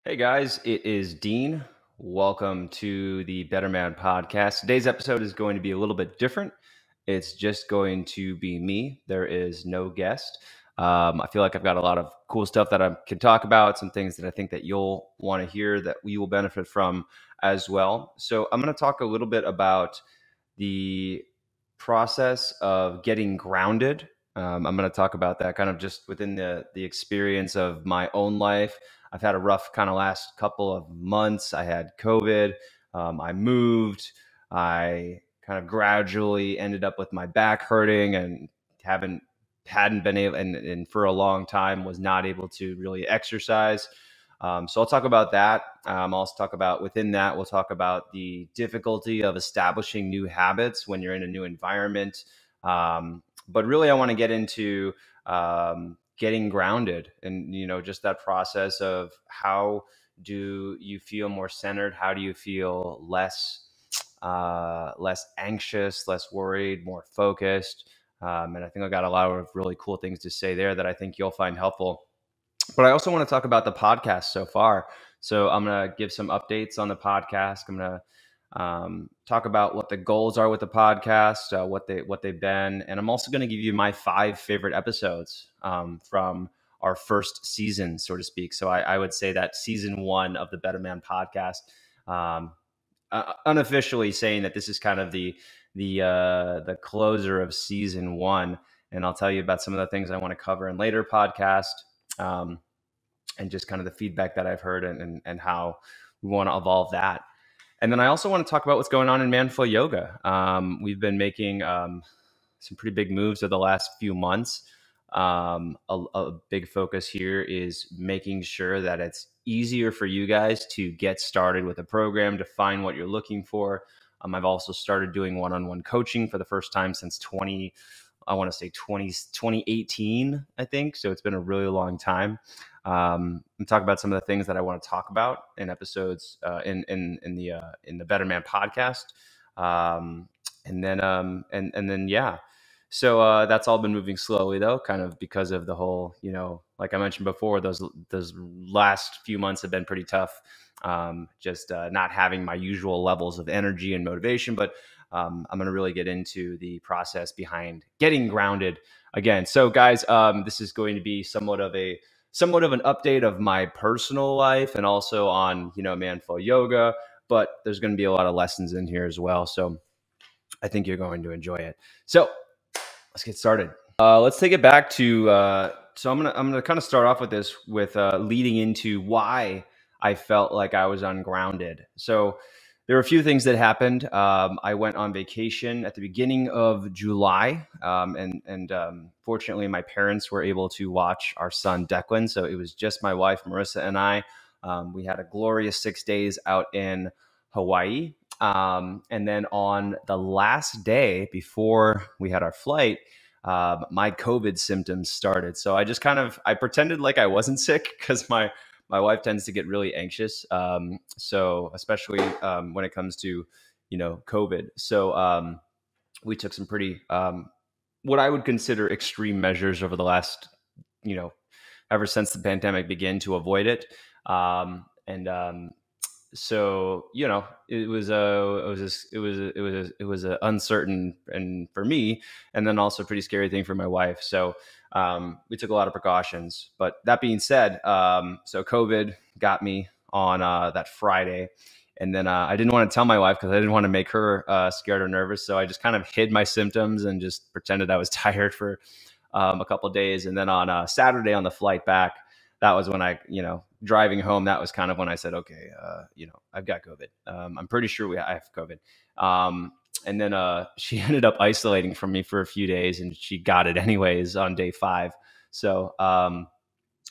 Hey guys, it is Dean. Welcome to the Better Man podcast. Today's episode is going to be a little bit different. It's just going to be me. There is no guest. I feel like I've got a lot of cool stuff that I can talk about, some things that I think that you'll want to hear that we will benefit from as well. So I'm going to talk a little bit about the process of getting grounded. I'm going to talk about that kind of just within the experience of my own life. I've had a rough kind of last couple of months. I had COVID. I moved. I kind of gradually ended up with my back hurting and hadn't been able and for a long time was not able to really exercise. So I'll talk about that. I'll also talk about within that, we'll talk about the difficulty of establishing new habits when you're in a new environment. But really, I want to get into getting grounded and, just that process of how do you feel more centered? How do you feel less anxious, less worried, more focused? And I think I got a lot of really cool things to say there that I think you'll find helpful. But I also want to talk about the podcast so far. So I'm going to give some updates on the podcast. I'm going to talk about what the goals are with the podcast, what they've been, and I'm also going to give you my 5 favorite episodes from our first season, so to speak. So I would say that season 1 of the Better Man podcast, unofficially saying that this is kind of the closer of season 1, and I'll tell you about some of the things I want to cover in later podcast. And just kind of the feedback that I've heard and how we want to evolve that. And then I also want to talk about what's going on in Manful Yoga. We've been making some pretty big moves over the last few months. A big focus here is making sure that it's easier for you guys to get started with a program, to find what you're looking for. I've also started doing one-on-one coaching for the first time since 2018, I think. So it's been a really long time. I'm talking about some of the things that I want to talk about in episodes in the Better Man podcast, and then yeah. So that's all been moving slowly though, kind of because of the whole, like I mentioned before, those last few months have been pretty tough. Just not having my usual levels of energy and motivation, but I'm going to really get into the process behind getting grounded again. So guys, this is going to be somewhat of an update of my personal life and also on, Manful Yoga, but there's going to be a lot of lessons in here as well. So I think you're going to enjoy it. So let's get started. Let's take it back to, so I'm going to kind of start off with this with leading into why I felt like I was ungrounded. So there were a few things that happened. I went on vacation at the beginning of July, and fortunately, my parents were able to watch our son Declan. So it was just my wife Marissa and I. We had a glorious 6 days out in Hawaii, and then on the last day before we had our flight, my COVID symptoms started. So I pretended like I wasn't sick because my wife tends to get really anxious. So especially when it comes to, COVID. So we took some pretty, what I would consider extreme measures over the last, ever since the pandemic began to avoid it. So, it was a uncertain and for me, and then also a pretty scary thing for my wife. So we took a lot of precautions. But that being said, so COVID got me on that Friday. And then I didn't want to tell my wife because I didn't want to make her scared or nervous. So I just kind of hid my symptoms and just pretended I was tired for a couple of days. And then on Saturday on the flight back, that was when I, driving home, that was kind of when I said, okay, I've got COVID. I'm pretty sure I have COVID. And then she ended up isolating from me for a few days, and she got it anyways on day 5. So,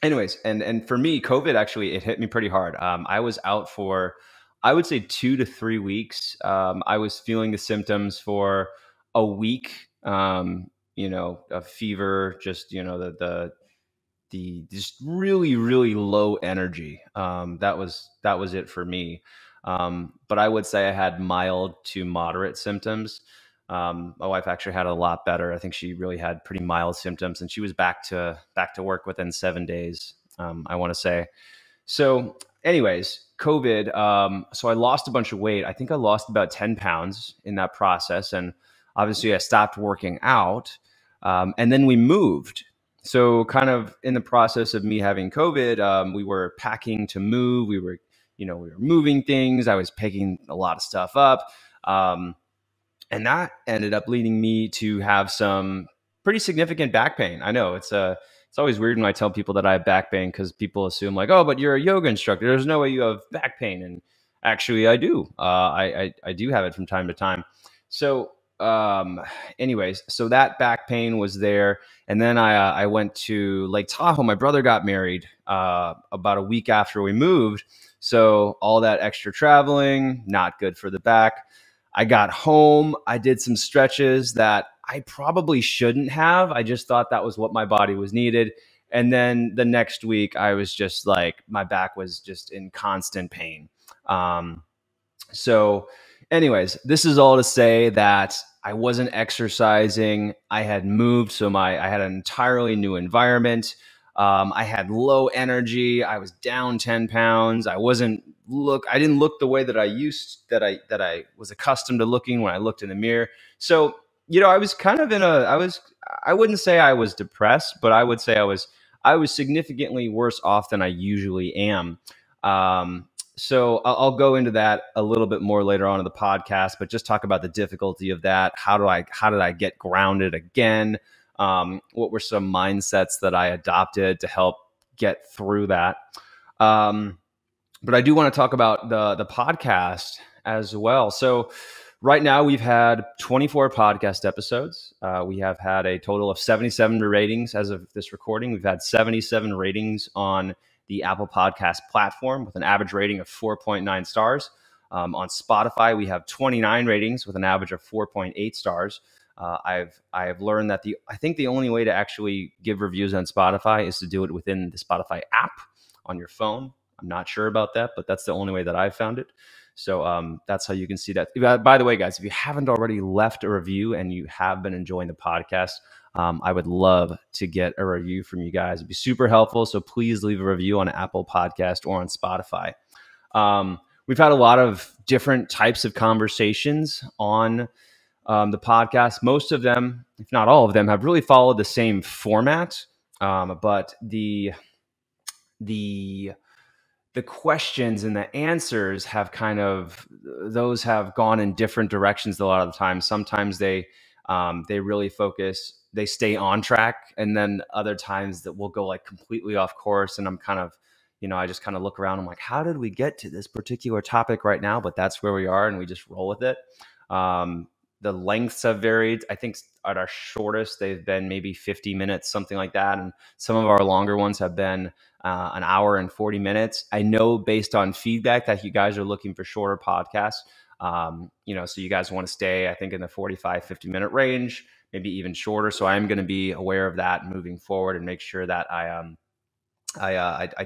anyways, and for me, COVID actually, it hit me pretty hard. I was out for, I would say 2 to 3 weeks. I was feeling the symptoms for a week. A fever, just the just really, really low energy. That was it for me. But I would say I had mild to moderate symptoms. My wife actually had a lot better. I think she really had pretty mild symptoms, and she was back to work within 7 days. I want to say. So anyways, COVID. So I lost a bunch of weight. I think I lost about 10 pounds in that process. And obviously I stopped working out. And then we moved. So kind of in the process of me having COVID, we were packing to move. We were moving things. I was picking a lot of stuff up. And that ended up leading me to have some pretty significant back pain. I know it's always weird when I tell people that I have back pain because people assume like, oh, but you're a yoga instructor. There's no way you have back pain. And actually I do. I do have it from time to time. So anyways, so that back pain was there. And then I went to Lake Tahoe. My brother got married about a week after we moved. So all that extra traveling, not good for the back. I got home. I did some stretches that I probably shouldn't have. I just thought that was what my body was needed. And then the next week, I was just like, my back was just in constant pain. So anyways, this is all to say that I wasn't exercising. I had moved. So I had an entirely new environment. I had low energy. I was down 10 pounds. I didn't look the way that I was accustomed to looking when I looked in the mirror. So, I was kind of I wouldn't say I was depressed, but I would say I was significantly worse off than I usually am. So I'll go into that a little bit more later on in the podcast, but just talk about the difficulty of that. How did I get grounded again? What were some mindsets that I adopted to help get through that? But I do want to talk about the podcast as well. So right now we've had 24 podcast episodes. We have had a total of 77 ratings as of this recording. We've had 77 ratings on the Apple Podcast platform with an average rating of 4.9 stars. On Spotify, we have 29 ratings with an average of 4.8 stars. I've learned that I think the only way to actually give reviews on Spotify is to do it within the Spotify app on your phone. I'm not sure about that, but that's the only way that I've found it. So that's how you can see that. By the way, guys, if you haven't already left a review and you have been enjoying the podcast, I would love to get a review from you guys. It'd be super helpful. So please leave a review on Apple Podcast or on Spotify. We've had a lot of different types of conversations on the podcast. Most of them, if not all of them, have really followed the same format. But the questions and the answers have those have gone in different directions a lot of the time. Sometimes they really focus, they stay on track. And then other times that will go like completely off course. And I'm I just kind of look around. I'm like, how did we get to this particular topic right now? But that's where we are. And we just roll with it. The lengths have varied. I think at our shortest, they've been maybe 50 minutes, something like that. And some of our longer ones have been an hour and 40 minutes. I know based on feedback that you guys are looking for shorter podcasts. So you guys want to stay, I think, in the 45, 50-minute range, maybe even shorter. So I'm going to be aware of that moving forward and make sure that I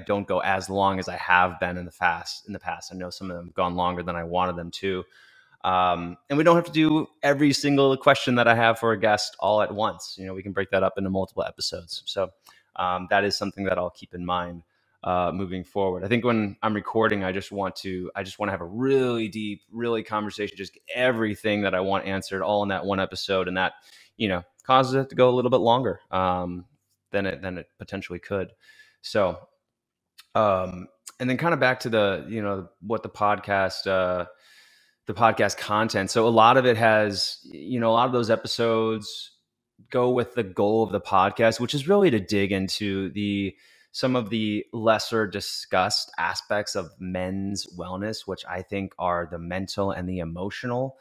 don't go as long as I have been in the past. I know some of them have gone longer than I wanted them to. And we don't have to do every single question that I have for a guest all at once. We can break that up into multiple episodes. So that is something that I'll keep in mind moving forward. I think when I'm recording, I just want to have a really deep, really conversation, just get everything that I want answered all in that one episode, and that causes it to go a little bit longer than it potentially could. So, and then kind of back to what the podcast content. So a lot of it has, a lot of those episodes go with the goal of the podcast, which is really to dig into some of the lesser discussed aspects of men's wellness, which I think are the mental and the emotional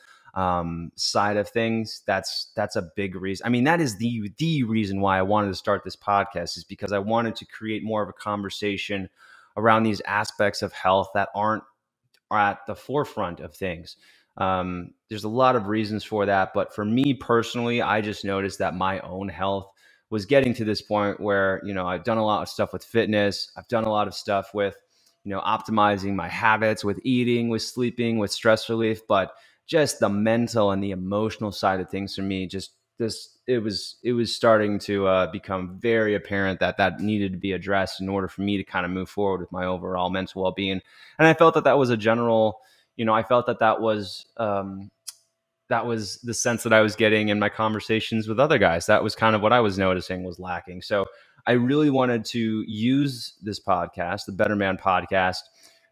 side of things. That's a big reason. I mean, that is the reason why I wanted to start this podcast, is because I wanted to create more of a conversation around these aspects of health that are at the forefront of things. There's a lot of reasons for that, but for me personally, I just noticed that my own health was getting to this point where, I've done a lot of stuff with fitness. I've done a lot of stuff with, optimizing my habits, with eating, with sleeping, with stress relief, but just the mental and the emotional side of things for me, just it was starting to become very apparent that that needed to be addressed in order for me to kind of move forward with my overall mental well-being. And I felt that that was a general, I felt that that was the sense that I was getting in my conversations with other guys. That was kind of what I was noticing was lacking. So I really wanted to use this podcast, the Better Man podcast,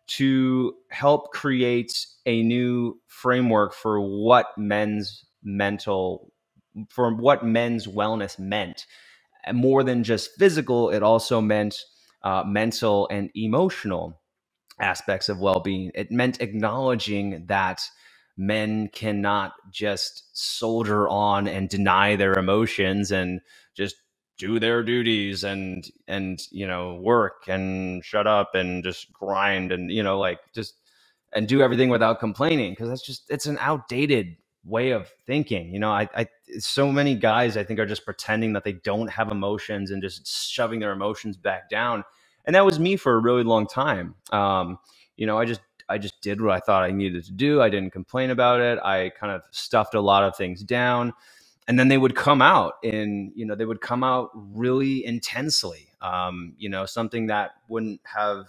to help create a new framework for what what men's wellness meant. And more than just physical, it also meant mental and emotional aspects of well-being. It meant acknowledging that men cannot just soldier on and deny their emotions and just do their duties and work and shut up and just grind and like just and do everything without complaining, because it's an outdated way of thinking. I so many guys I think are just pretending that they don't have emotions and just shoving their emotions back down. And that was me for a really long time. I just did what I thought I needed to do. I didn't complain about it. I kind of stuffed a lot of things down, and then they would come out they would come out really intensely. Something that wouldn't have,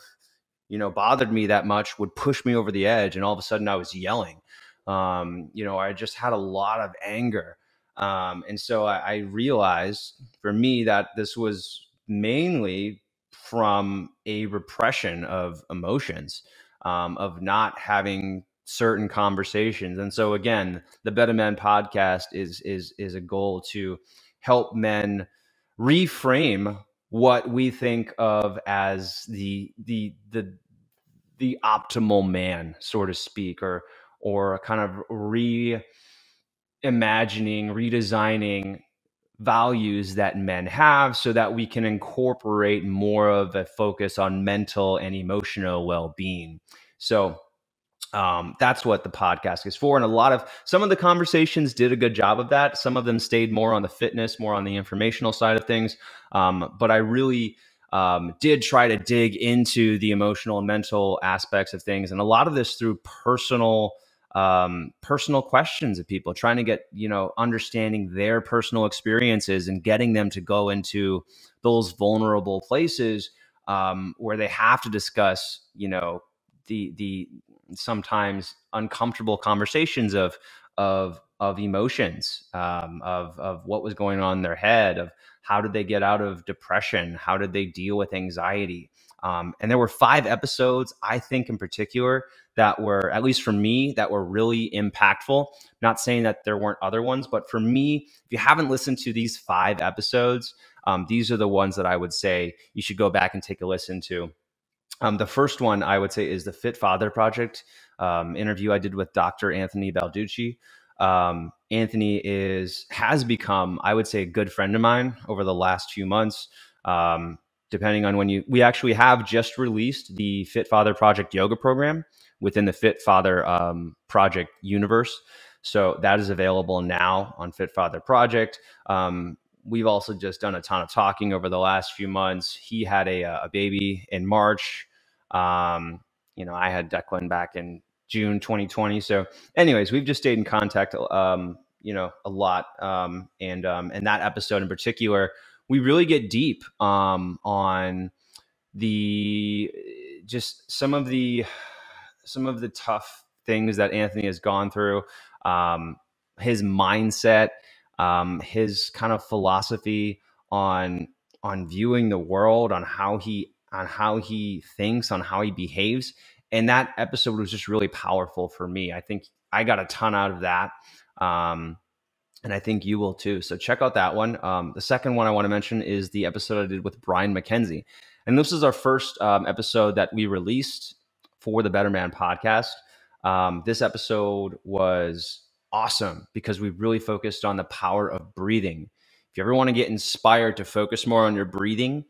bothered me that much would push me over the edge. And all of a sudden I was yelling. I just had a lot of anger. And so I realized for me that this was mainly from a repression of emotions, of not having certain conversations. And so again, the Better Men podcast is a goal to help men reframe what we think of as the optimal man, so to speak, or kind of reimagining, redesigning values that men have so that we can incorporate more of a focus on mental and emotional well-being. So that's what the podcast is for. And some of the conversations did a good job of that. Some of them stayed more on the fitness, more on the informational side of things. But I really did try to dig into the emotional and mental aspects of things. And a lot of this through personal questions of people, trying to get, understanding their personal experiences and getting them to go into those vulnerable places where they have to discuss, the sometimes uncomfortable conversations of emotions, of what was going on in their head, of how did they get out of depression, how did they deal with anxiety. And there were 5 episodes, I think in particular, that were, at least for me, that were really impactful. Not saying that there weren't other ones, but for me, if you haven't listened to these 5 episodes, these are the ones that I would say you should go back and take a listen to. The first one I would say is the Fit Father Project interview I did with Dr. Anthony Balducci. Anthony has become, I would say, a good friend of mine over the last few months. Depending on we actually have just released the Fit Father Project yoga program within the Fit Father Project universe. So that is available now on Fit Father Project. We've also just done a ton of talking over the last few months. He had a baby in March. I had Declan back in June 2020. So anyways, we've just stayed in contact, a lot. And that episode in particular, we really get deep on just some of the tough things that Anthony has gone through, his mindset, his kind of philosophy on viewing the world, on how he thinks, on how he behaves. And that episode was just really powerful for me. I think I got a ton out of that. And I think you will too. So check out that one. The second one I want to mention is the episode I did with Brian McKenzie. And this is our first episode that we released for the Better Man podcast. This episode was awesome because we really focused on the power of breathing. If you ever want to get inspired to focus more on your breathing,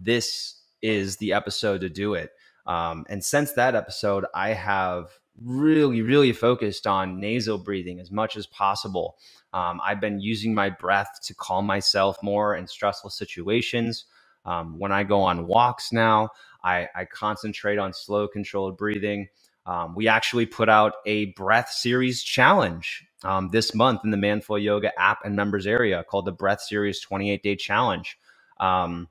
this is the episode to do it. And since that episode, I have really, really focused on nasal breathing as much as possible. I've been using my breath to calm myself more in stressful situations. When I go on walks now, I concentrate on slow, controlled breathing. We actually put out a breath series challenge this month in the Manful Yoga app and members area called the Breath Series 28-Day Challenge. And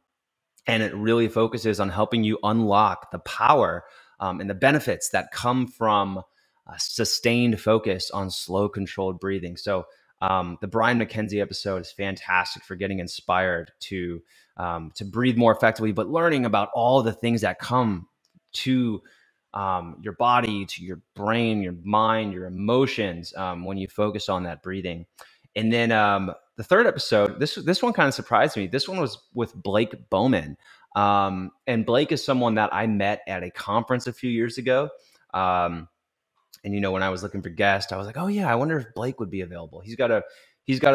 it really focuses on helping you unlock the power and the benefits that come from sustained focus on slow, controlled breathing. So the Brian McKenzie episode is fantastic for getting inspired to breathe more effectively, but learning about all the things that come to your body, to your brain, your mind, your emotions when you focus on that breathing. And then the third episode, this one kind of surprised me. This one was with Blake Bowman. And Blake is someone that I met at a conference a few years ago. And when I was looking for guests, I was like, oh yeah, I wonder if Blake would be available. He's got a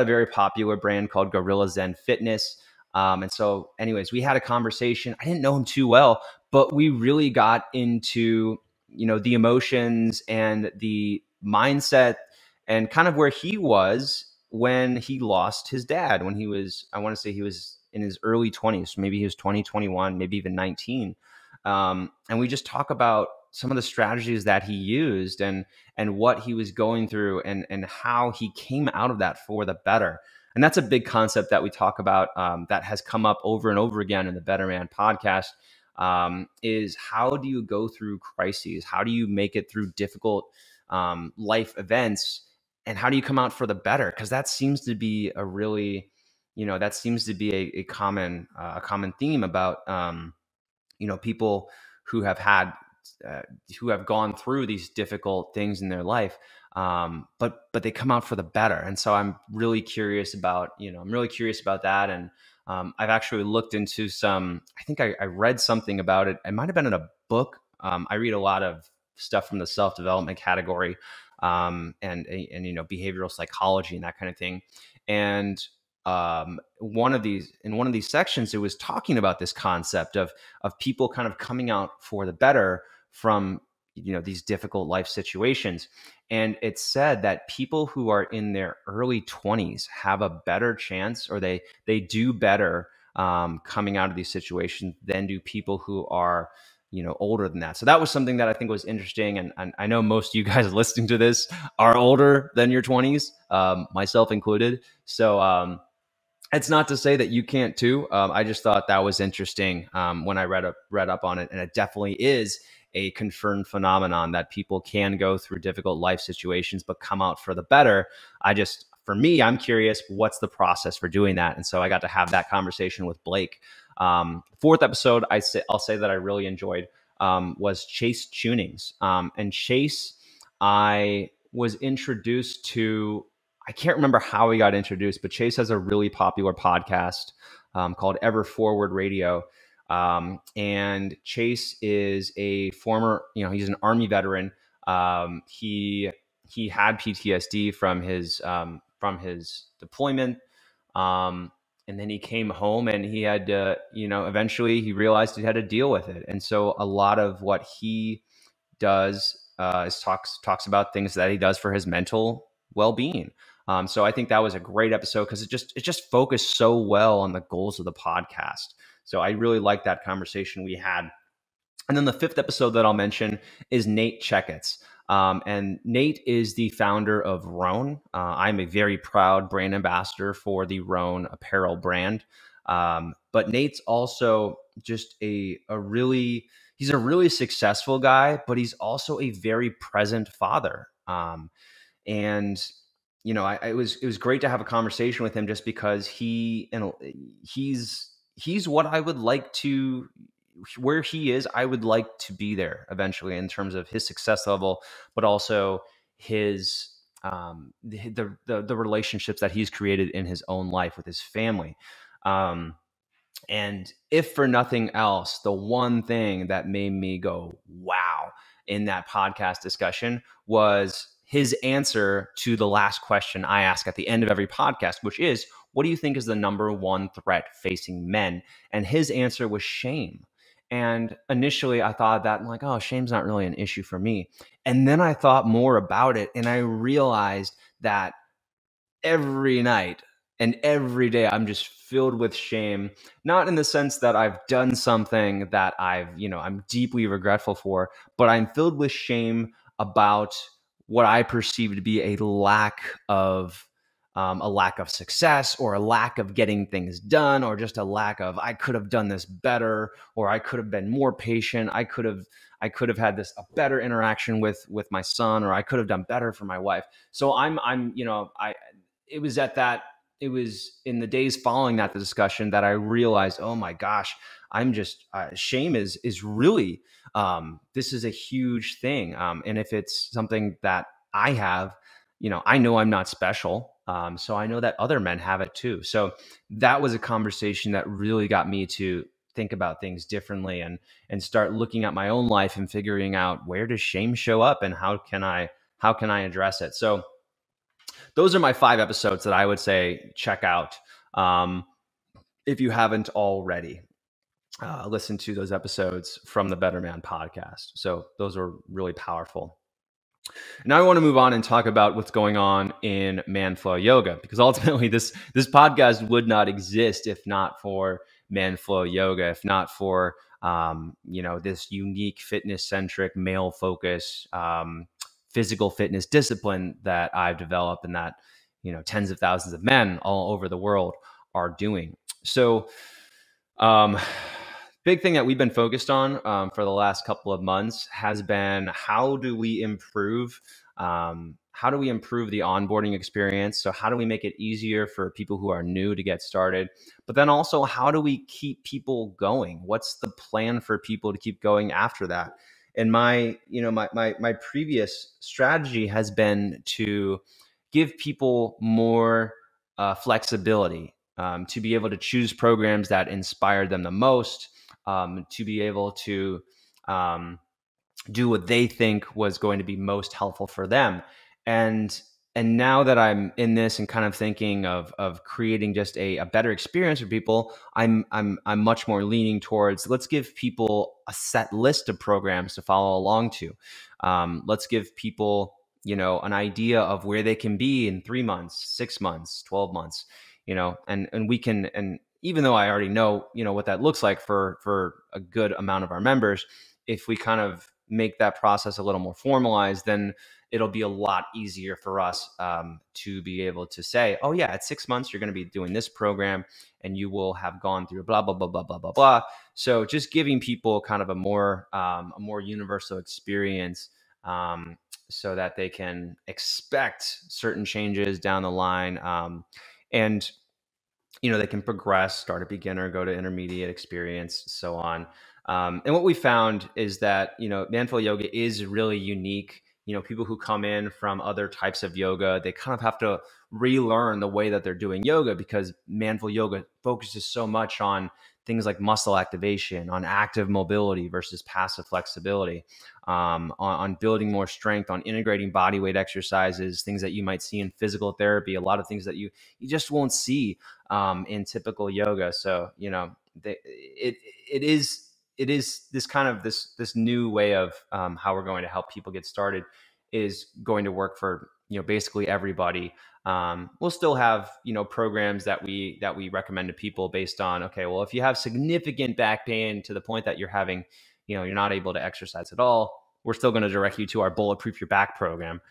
very popular brand called Gorilla Zen Fitness. And so anyways, we had a conversation. I didn't know him too well, but we really got into, the emotions and the mindset and kind of where he was when he lost his dad, when he was, I want to say he was in his early 20s, maybe he was 20, 21, maybe even 19. And we just talk about some of the strategies that he used and what he was going through and how he came out of that for the better. And that's a big concept that we talk about that has come up over and over again in the Better Man podcast is how do you go through crises? How do you make it through difficult life events? And how do you come out for the better? Because that seems to be a really, a common theme about, people who have had, who have gone through these difficult things in their life, but they come out for the better. And so I'm really curious about, that. And I've actually looked into I think I read something about it. It might've been in a book. I read a lot of stuff from the self-development category, and behavioral psychology and that kind of thing. And in one of these sections, it was talking about this concept of people kind of coming out for the better from these difficult life situations. And it said that people who are in their early 20s have a better chance, or they do better coming out of these situations than do people who are older than that. So that was something that I think was interesting. And I know most of you guys listening to this are older than your 20s, myself included. So it's not to say that you can't too. I just thought that was interesting when I read up on it. And it definitely is a confirmed phenomenon that people can go through difficult life situations, but come out for the better. For me, I'm curious, what's the process for doing that? And so I got to have that conversation with Blake. Fourth episode, I'll say that I really enjoyed was Chase Tunings. And Chase, I was introduced to, I can't remember how he got introduced, but Chase has a really popular podcast called Ever Forward Radio. And Chase is a former, he's an Army veteran. He had PTSD from his deployment. And then he came home and he had to, eventually he realized he had to deal with it. And so a lot of what he does is talks about things that he does for his mental well-being. So I think that was a great episode because it just focused so well on the goals of the podcast. So I really liked that conversation we had. And then the fifth episode that I'll mention is Nate Checketts. And Nate is the founder of Roan. I'm a very proud brand ambassador for the Roan apparel brand. But Nate's also just he's a really successful guy, but he's also a very present father. And it was great to have a conversation with him just because he's what I would like to, where he is, I would like to be there eventually in terms of his success level, but also his the relationships that he's created in his own life with his family. And if for nothing else, the one thing that made me go, wow, in that podcast discussion was his answer to the last question I ask at the end of every podcast, which is, what do you think is the number one threat facing men? And his answer was shame. And initially I thought that, like, oh, shame's not really an issue for me. And then I thought more about it and I realized that every night and every day I'm just filled with shame, not in the sense that I've done something that I'm deeply regretful for, but I'm filled with shame about what I perceive to be a lack of success, or a lack of getting things done, or just a lack of, I could have done this better, or I could have been more patient. I could have had a better interaction with my son, or I could have done better for my wife. So it was it was in the days following that discussion that I realized, oh my gosh, I'm just shame is really this is a huge thing. And if it's something that I have, I know I'm not special. So I know that other men have it too. So that was a conversation that really got me to think about things differently, and start looking at my own life and figuring out, where does shame show up, and how can I address it. So those are my 5 episodes that I would say check out, if you haven't already. Listen to those episodes from the Better Man podcast. So those are really powerful. Now I want to move on and talk about what's going on in Man Flow Yoga, because ultimately this podcast would not exist if not for Man Flow Yoga, if not for this unique fitness centric, male focus, physical fitness discipline that I've developed, and that tens of thousands of men all over the world are doing. So big thing that we've been focused on for the last couple of months has been, how do we improve the onboarding experience? So how do we make it easier for people who are new to get started? But then also, how do we keep people going? What's the plan for people to keep going after that? And my previous strategy has been to give people more flexibility, to be able to choose programs that inspire them the most, to be able to do what they think was going to be most helpful for them. And now that I'm in this and kind of thinking of creating just a better experience for people, I'm much more leaning towards, let's give people a set list of programs to follow along to. Let's give people an idea of where they can be in 3 months, 6 months, 12 months, and we can, and even though I already know what that looks like for a good amount of our members, if we kind of make that process a little more formalized, then it'll be a lot easier for us to be able to say, oh yeah, at 6 months, you're going to be doing this program, and you will have gone through blah, blah, blah, blah, blah, blah, blah. So just giving people kind of a more universal experience, so that they can expect certain changes down the line. And they can progress, start at beginner, go to intermediate, experience, so on. And what we found is that, Man Flow Yoga is really unique. People who come in from other types of yoga, they kind of have to relearn the way that they're doing yoga, because Man Flow Yoga focuses so much on things like muscle activation, on active mobility versus passive flexibility, on building more strength, on integrating body weight exercises, things that you might see in physical therapy, a lot of things that you just won't see in typical yoga. So, it is this kind of this new way of how we're going to help people get started is going to work for basically everybody. We'll still have programs that we recommend to people based on, okay, well, if you have significant back pain to the point that you're having you're not able to exercise at all, we're still going to direct you to our Bulletproof Your Back program,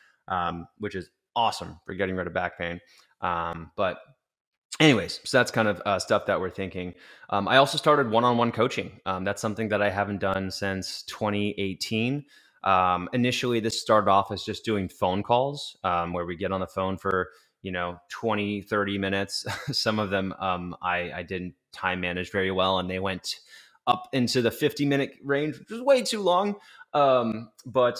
which is awesome for getting rid of back pain. But anyways, so that's kind of stuff that we're thinking. I also started one-on-one coaching. That's something that I haven't done since 2018. Initially, this started off as just doing phone calls, where we get on the phone for 20, 30 minutes. Some of them I didn't time manage very well, and they went up into the 50-minute range, which was way too long. But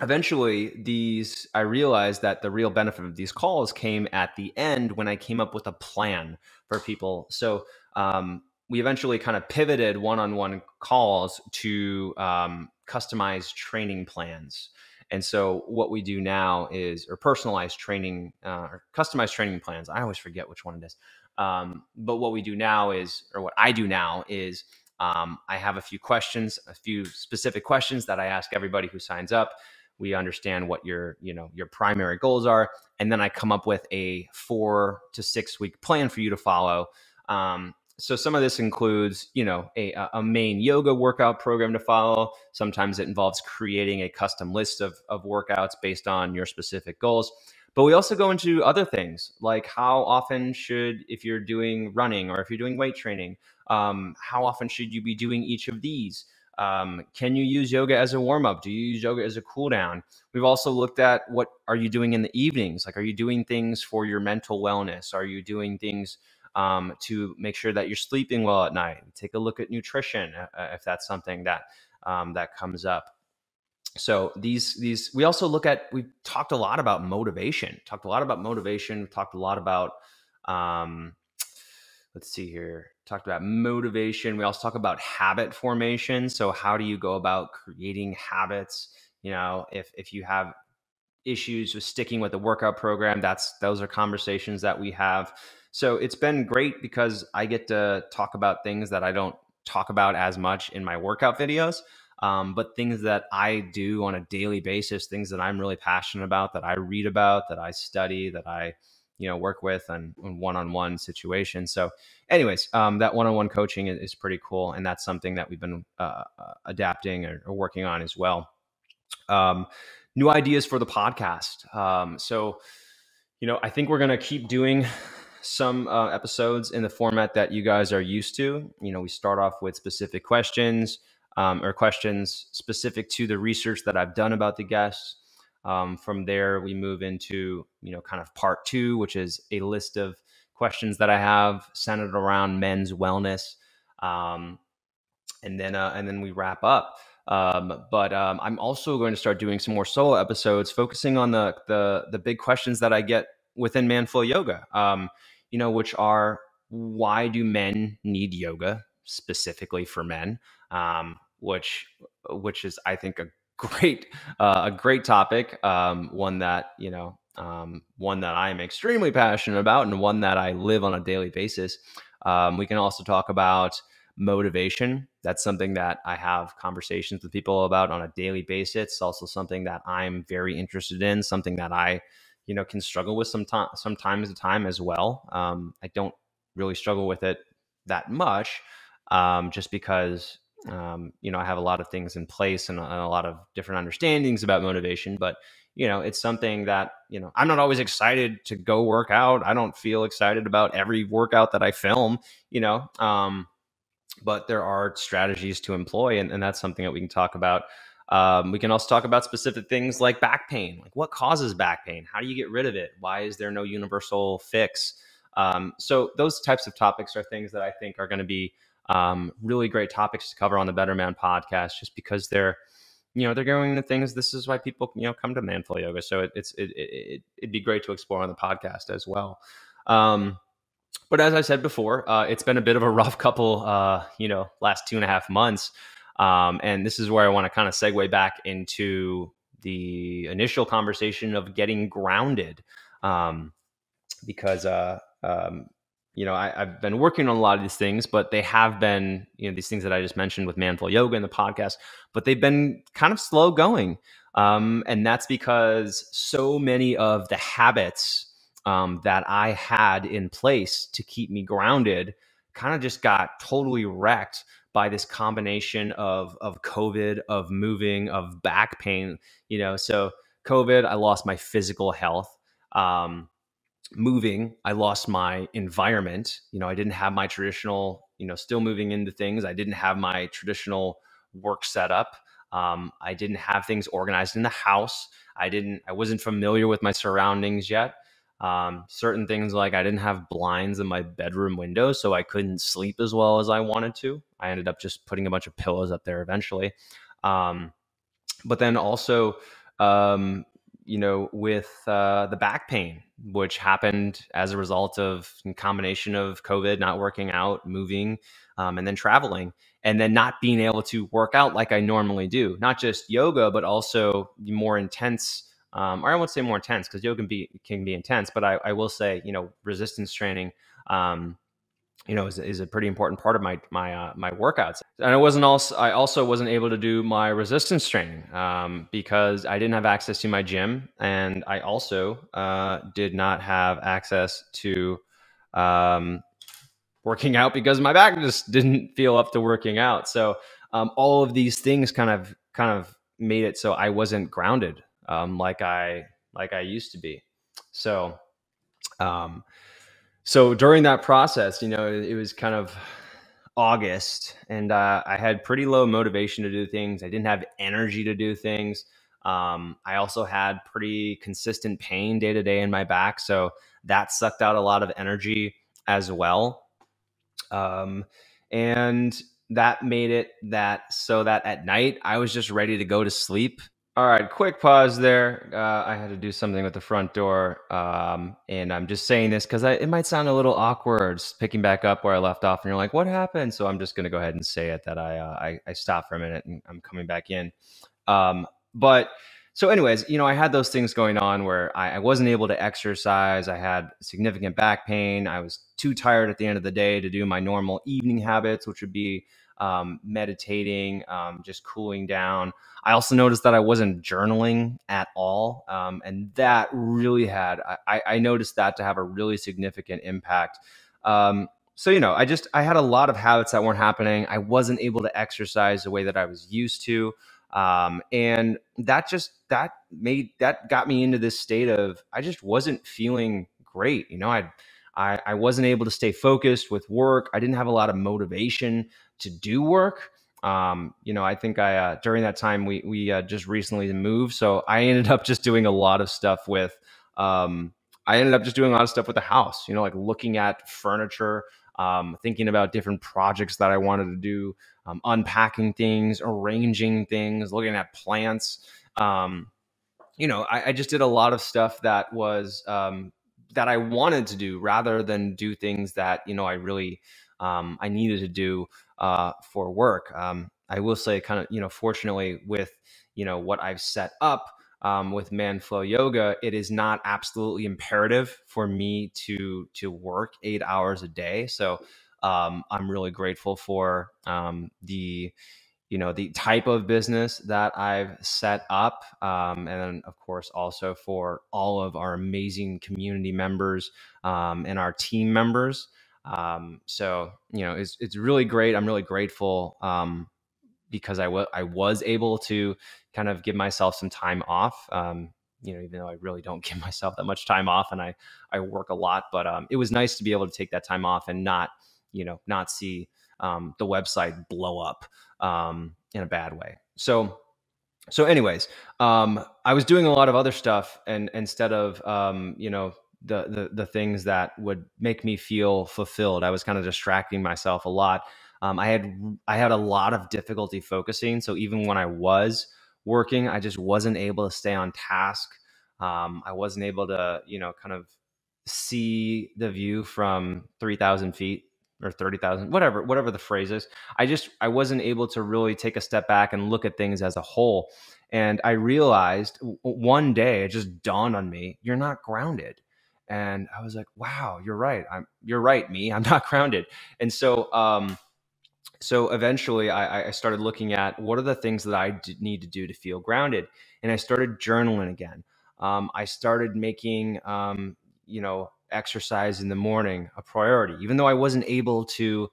eventually I realized that the real benefit of these calls came at the end, when I came up with a plan for people. So we eventually kind of pivoted one-on-one calls to customized training plans. And so what we do now is, or personalized training, or customized training plans. I always forget which one it is. But what we do now is, or what I do now is, I have a few specific questions that I ask everybody who signs up. We understand what your primary goals are. And then I come up with a 4 to 6 week plan for you to follow, So some of this includes, a main yoga workout program to follow. Sometimes it involves creating a custom list of workouts based on your specific goals. But we also go into other things like how often should, if you're doing running or if you're doing weight training, how often should you be doing each of these? Can you use yoga as a warm up? Do you use yoga as a cool down? We've also looked at what are you doing in the evenings? Like, are you doing things for your mental wellness? Are you doing things to make sure that you're sleeping well at night? Take a look at nutrition if that's something that that comes up. So these we also look at. We've talked a lot about motivation. Talked a lot about motivation. We've talked a lot about let's see here. Talked about motivation. We also talk about habit formation. So how do you go about creating habits? If you have issues with sticking with the workout program, those are conversations that we have. So it's been great because I get to talk about things that I don't talk about as much in my workout videos, but things that I do on a daily basis, things that I'm really passionate about, that I read about, that I study, that I work with on one-on-one situations. So anyways, that one-on-one coaching is pretty cool, and that's something that we've been adapting or working on as well. New ideas for the podcast. So, I think we're going to keep doing some episodes in the format that you guys are used to. We start off with specific questions or questions specific to the research that I've done about the guests. From there, we move into, kind of part 2, which is a list of questions that I have centered around men's wellness. And then we wrap up. But I'm also going to start doing some more solo episodes focusing on the big questions that I get within Manflow Yoga, which are, why do men need yoga specifically for men? Which is, I think, a great topic, one that I am extremely passionate about, and one that I live on a daily basis. We can also talk about motivation. That's something that I have conversations with people about on a daily basis. It's also something that I'm very interested in, something that I, can struggle with from time to time as well. I don't really struggle with it that much, just because, I have a lot of things in place and a lot of different understandings about motivation. But, it's something that, I'm not always excited to go work out. I don't feel excited about every workout that I film, but there are strategies to employ, and that's something that we can talk about. We can also talk about specific things like back pain. Like, what causes back pain? How do you get rid of it? Why is there no universal fix? So those types of topics are things that I think are going to be really great topics to cover on the Better Man podcast, just because they're going into things. This is why people, come to Manflow Yoga. So it'd be great to explore on the podcast as well. But as I said before, it's been a bit of a rough couple, last 2.5 months. And this is where I want to kind of segue back into the initial conversation of getting grounded. Because, I've been working on a lot of these things, but they have been, these things that I just mentioned with Manflow Yoga and the podcast, but they've been kind of slow going. And that's because so many of the habits that I had in place to keep me grounded kind of just got totally wrecked by this combination of COVID, of moving, of back pain. So COVID, I lost my physical health. Moving, I lost my environment. I didn't have my traditional, still moving into things. I didn't have my traditional work setup. I didn't have things organized in the house. I wasn't familiar with my surroundings yet. Certain things, like I didn't have blinds in my bedroom window, so I couldn't sleep as well as I wanted to. I ended up just putting a bunch of pillows up there eventually. But then also, with the back pain, which happened as a result of a combination of COVID, not working out, moving, and then traveling, and then not being able to work out like I normally do. Not just yoga, but also more intense, or I won't say more intense, because yoga can be intense, but I will say, resistance training, is a pretty important part of my workouts. And I also wasn't able to do my resistance training because I didn't have access to my gym, and I also did not have access to working out because my back just didn't feel up to working out. So all of these things kind of made it so I wasn't grounded like I used to be. So um, so during that process, it was kind of August, and I had pretty low motivation to do things. I didn't have energy to do things. I also had pretty consistent pain day to day in my back, so that sucked out a lot of energy as well. Um, and that made it that at night I was just ready to go to sleep. All right, quick pause there. I had to do something with the front door, and I'm just saying this because it might sound a little awkward, picking back up where I left off, and you're like, "What happened?" So I'm just going to go ahead and say it that I stopped for a minute and I'm coming back in. But so, anyways, I had those things going on where I wasn't able to exercise. I had significant back pain. I was too tired at the end of the day to do my normal evening habits, which would be meditating, just cooling down. I also noticed that I wasn't journaling at all. And that really I noticed that to have a really significant impact. So, I had a lot of habits that weren't happening. I wasn't able to exercise the way that I was used to. And that got me into this state of, I just wasn't feeling great. I wasn't able to stay focused with work. I didn't have a lot of motivation to do work. I think during that time we just recently moved, so I ended up just doing a lot of stuff with the house. Like looking at furniture, thinking about different projects that I wanted to do, unpacking things, arranging things, looking at plants. I just did a lot of stuff that was that I wanted to do rather than do things that I really I needed to do for work. I will say, kind of, fortunately, with what I've set up with Manflow Yoga, it is not absolutely imperative for me to work 8 hours a day. So I'm really grateful for the type of business that I've set up. And then, of course, also for all of our amazing community members and our team members. So, it's really great. I'm really grateful because I was able to kind of give myself some time off. Even though I really don't give myself that much time off and I work a lot, but it was nice to be able to take that time off and not see the website blow up in a bad way. So anyways, I was doing a lot of other stuff, and instead of the things that would make me feel fulfilled, I was kind of distracting myself a lot. I had a lot of difficulty focusing, so even when I was working, I just wasn't able to stay on task. I wasn't able to kind of see the view from 3,000 feet or 30,000, whatever the phrase is. I wasn't able to really take a step back and look at things as a whole. And I realized one day, it just dawned on me, you're not grounded. And I was like, wow, you're right. You're right, me. I'm not grounded. And so eventually I started looking at what are the things that I need to do to feel grounded. And I started journaling again. I started making, exercise in the morning a priority. Even though I wasn't able to,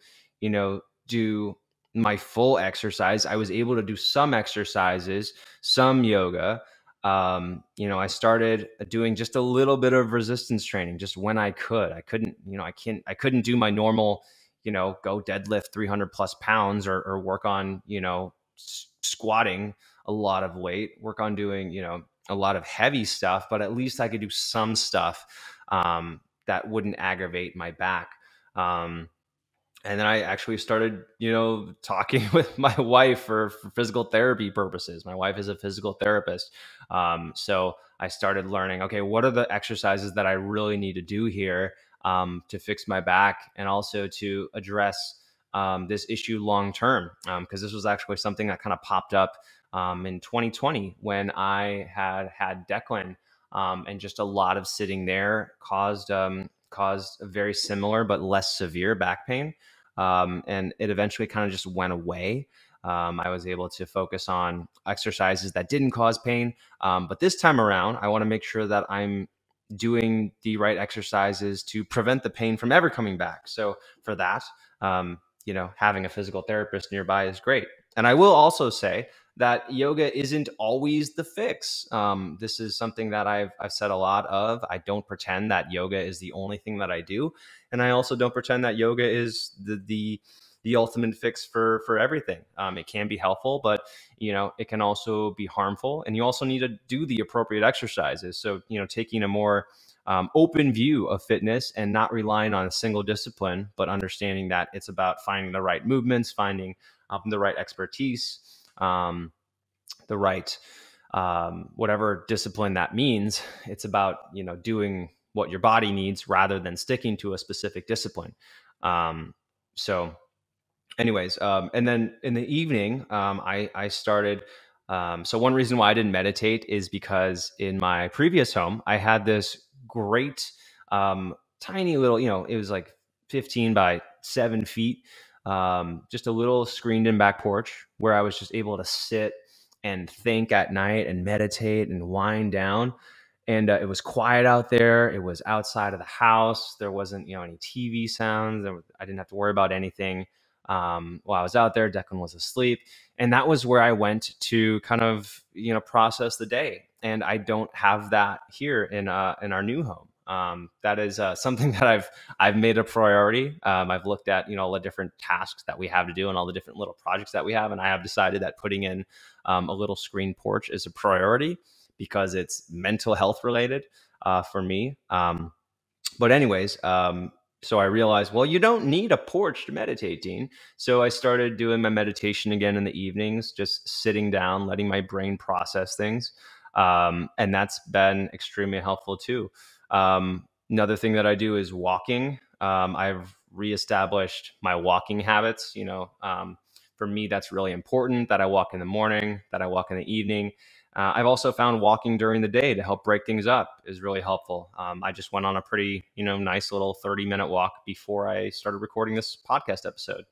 do my full exercise, I was able to do some exercises, some yoga. I started doing just a little bit of resistance training just when I could. I couldn't do my normal, go deadlift 300 plus pounds or work on, squatting a lot of weight, work on doing, a lot of heavy stuff, but at least I could do some stuff that wouldn't aggravate my back. And then I actually started, talking with my wife for physical therapy purposes. My wife is a physical therapist. So I started learning, okay, what are the exercises that I really need to do here to fix my back and also to address this issue long term? Because this was actually something that kind of popped up in 2020 when I had Declan, and just a lot of sitting there caused a very similar but less severe back pain. And it eventually kind of just went away. I was able to focus on exercises that didn't cause pain. But this time around, I want to make sure that I'm doing the right exercises to prevent the pain from ever coming back. So for that, having a physical therapist nearby is great. And I will also say that yoga isn't always the fix. This is something that I've said a lot of. I don't pretend that yoga is the only thing that I do, and I also don't pretend that yoga is the ultimate fix for everything. It can be helpful, but it can also be harmful, and you also need to do the appropriate exercises. So taking a more open view of fitness and not relying on a single discipline, but understanding that it's about finding the right movements, finding the right expertise, the right whatever discipline that means. It's about doing what your body needs rather than sticking to a specific discipline. So anyways, and then in the evening, I started. So one reason why I didn't meditate is because in my previous home, I had this great, tiny little, it was like 15 by 7 feet, just a little screened in back porch where I was just able to sit and think at night and meditate and wind down. And it was quiet out there. It was outside of the house. There wasn't, any TV sounds. I didn't have to worry about anything while I was out there. Declan was asleep, and that was where I went to kind of process the day. And I don't have that here in our new home. That is something that I've made a priority. I've looked at all the different tasks that we have to do and all the different little projects that we have, and I have decided that putting in a little screen porch is a priority because it's mental health related for me. But anyways, so I realized, well, you don't need a porch to meditate, Dean. So I started doing my meditation again in the evenings, just sitting down, letting my brain process things. And that's been extremely helpful too. Another thing that I do is walking. I've reestablished my walking habits. For me, that's really important that I walk in the morning, that I walk in the evening. I've also found walking during the day to help break things up is really helpful. I just went on a pretty, nice little 30-minute walk before I started recording this podcast episode.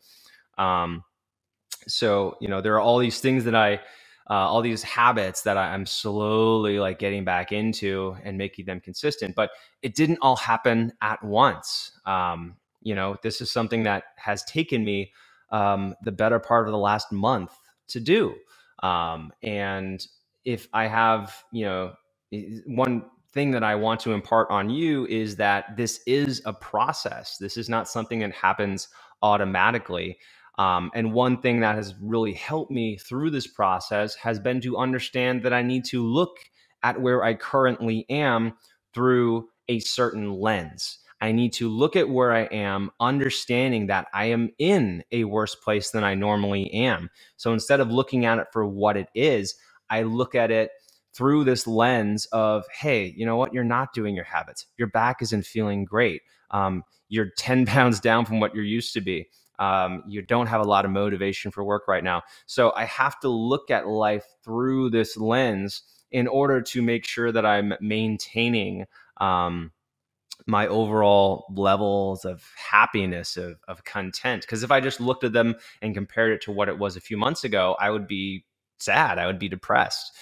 So, there are all these things that all these habits that I'm slowly like getting back into and making them consistent, but it didn't all happen at once. This is something that has taken me the better part of the last month to do. And if I have, one thing that I want to impart on you is that this is a process. This is not something that happens automatically. And one thing that has really helped me through this process has been to understand that I need to look at where I currently am through a certain lens. I need to look at where I am, understanding that I am in a worse place than I normally am. So instead of looking at it for what it is, I look at it through this lens of, hey, you know what? You're not doing your habits. Your back isn't feeling great. You're 10 pounds down from what you're used to be. You don't have a lot of motivation for work right now. So I have to look at life through this lens in order to make sure that I'm maintaining my overall levels of happiness, of content. Because if I just looked at them and compared it to what it was a few months ago, I would be sad. I would be depressed.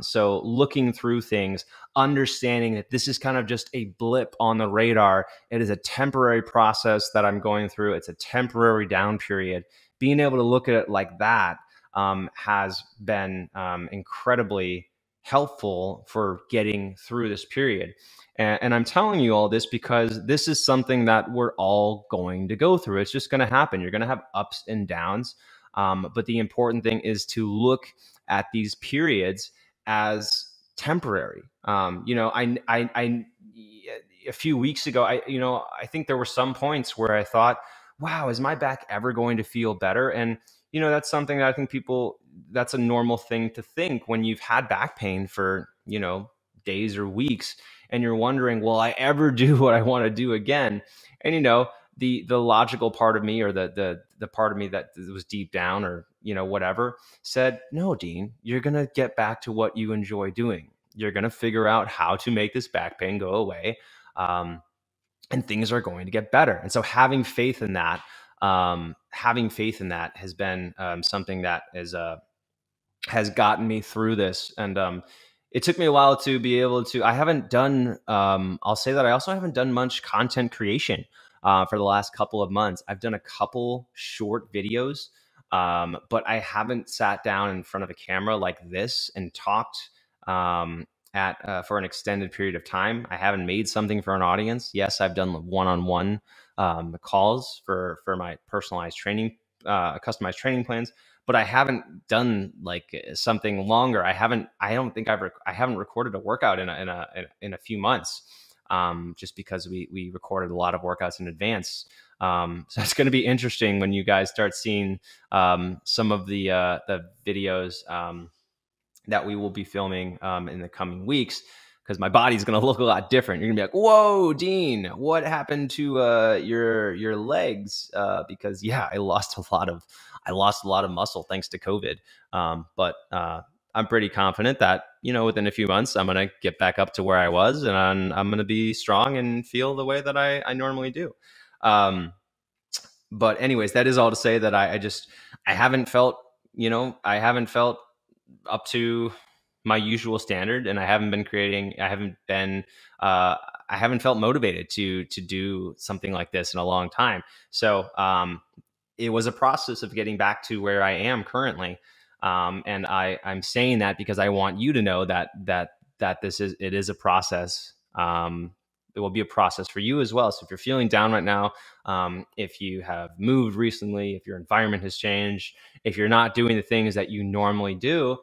So looking through things, understanding that this is kind of just a blip on the radar. It is a temporary process that I'm going through. It's a temporary down period. Being able to look at it like that has been incredibly helpful for getting through this period. And I'm telling you all this because this is something that we're all going to go through. It's just going to happen. You're going to have ups and downs. But the important thing is to look at these periods as temporary. I a few weeks ago, I think there were some points where I thought, wow, is my back ever going to feel better? And, that's something that I think that's a normal thing to think when you've had back pain for, days or weeks, and you're wondering, will I ever do what I want to do again? And, the logical part of me, or the part of me that was deep down, or whatever, said, no, Dean, you're gonna get back to what you enjoy doing. You're gonna figure out how to make this back pain go away, and things are going to get better. And so having faith in that has been something that has gotten me through this. And it took me a while to be able to. I haven't done. I'll say that I also haven't done much content creation for the last couple of months. I've done a couple short videos, but I haven't sat down in front of a camera like this and talked at for an extended period of time. I haven't made something for an audience. Yes, I've done one-on-one calls for my personalized training, customized training plans, but I haven't done like something longer. I don't think I haven't recorded a workout in a few months, just because we recorded a lot of workouts in advance. So it's going to be interesting when you guys start seeing some of the videos that we will be filming in the coming weeks, because my body's going to look a lot different. You're going to be like, whoa, Dean, what happened to your legs? Because yeah, I lost a lot of muscle thanks to COVID. But I'm pretty confident that, within a few months, I'm going to get back up to where I was, and I'm going to be strong and feel the way that I normally do. But anyways, that is all to say that I haven't felt, I haven't felt up to my usual standard, and I haven't felt motivated to do something like this in a long time. So it was a process of getting back to where I am currently. And I'm saying that because I want you to know that it is a process. It will be a process for you as well. So if you're feeling down right now, if you have moved recently, if your environment has changed, if you're not doing the things that you normally do,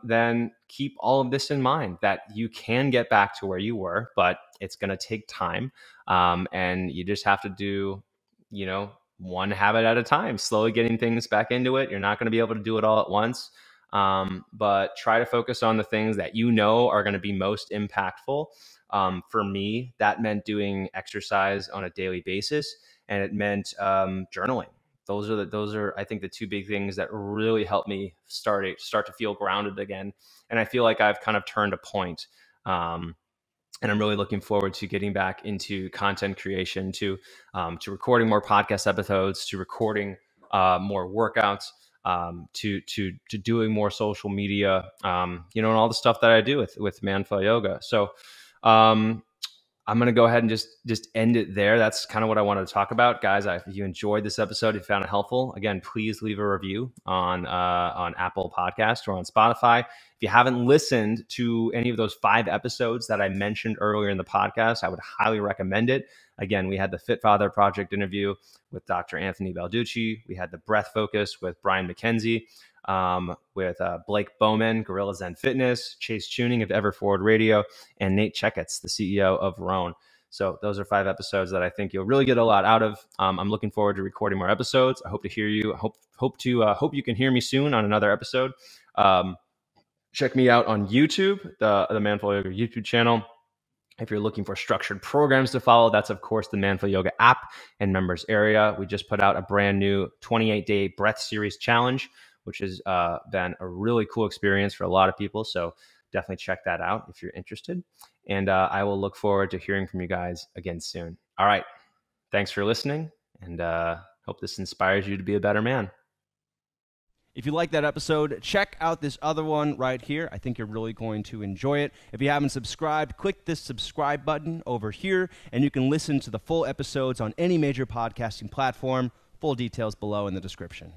then keep all of this in mind, that you can get back to where you were, but it's going to take time. And you just have to do, one habit at a time, slowly getting things back into it. You're not going to be able to do it all at once. But try to focus on the things that are going to be most impactful. For me, that meant doing exercise on a daily basis, and it meant journaling. Those are I think the two big things that really helped me start to feel grounded again. And I feel like I've kind of turned a point. And I'm really looking forward to getting back into content creation, to recording more podcast episodes, to recording more workouts, to doing more social media, and all the stuff that I do with Manflow Yoga. So I'm going to go ahead and just end it there. That's kind of what I wanted to talk about, guys. If you enjoyed this episode, if you found it helpful, again, please leave a review on Apple Podcast or on Spotify. If you haven't listened to any of those 5 episodes that I mentioned earlier in the podcast, I would highly recommend it. Again, we had the Fit Father Project interview with Dr. Anthony Balducci. We had the Breath Focus with Brian McKenzie, with Blake Bowman, Gorilla Zen Fitness, Chase Tuning of Everforward Radio, and Nate Checketts, the CEO of Roan. So those are 5 episodes that I think you'll really get a lot out of. I'm looking forward to recording more episodes. I hope to hear you. Hope you can hear me soon on another episode. Check me out on YouTube, the Manflow Yoga YouTube channel. If you're looking for structured programs to follow, that's, of course, the Manflow Yoga app and members area. We just put out a brand new 28-day breath series challenge, which has been a really cool experience for a lot of people. So definitely check that out if you're interested. And I will look forward to hearing from you guys again soon. All right. Thanks for listening, and hope this inspires you to be a better man. If you like that episode, check out this other one right here. I think you're really going to enjoy it. If you haven't subscribed, click this subscribe button over here, and you can listen to the full episodes on any major podcasting platform. Full details below in the description.